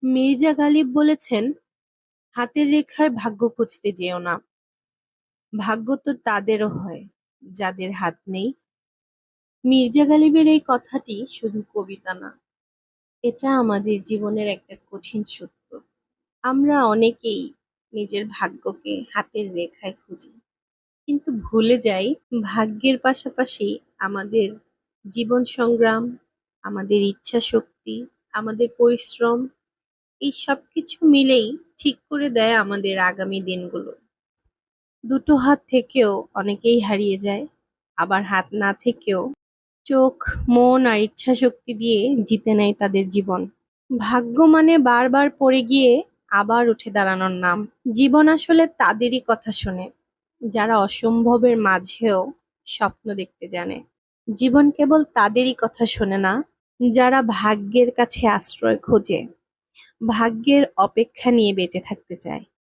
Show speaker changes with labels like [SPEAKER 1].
[SPEAKER 1] মির্জা গালিব বলেছেন, হাতের রেখায় ভাগ্য খুঁজতে যেও না। ভাগ্য তো তাদেরও হয়, যাদের হাত নেই। মির্জা গালিবের এই কথাটি শুধু কবিতা না, এটা আমাদের জীবনের একটা কঠিন সত্য। আমরা অনেকেই নিজের ভাগ্যকে হাতের রেখায় খুঁজি, কিন্তু ভুলে যাই ভাগ্যের পাশাপাশি আমাদের জীবন সংগ্রাম, আমাদের ইচ্ছা শক্তি, আমাদের পরিশ্রম, এই সবকিছু মিলেই ঠিক করে দেয় আমাদের আগামী দিনগুলো। দুটো হাত থেকেও অনেকেই হারিয়ে যায়, আবার হাত না থেকেও চোখ, মন আর ইচ্ছা শক্তি দিয়ে জিতে নেয় তাদের জীবন। ভাগ্য মানে বারবার পড়ে গিয়ে আবার উঠে দাঁড়ানোর নাম। জীবন আসলে তাদেরই কথা শোনে, যারা অসম্ভবের মাঝেও স্বপ্ন দেখতে জানে। জীবন কেবল তাদেরই কথা শোনে না, যারা ভাগ্যের কাছে আশ্রয় খোঁজে, ভাগ্যের অপেক্ষা নিয়ে বেঁচে থাকতে চায়।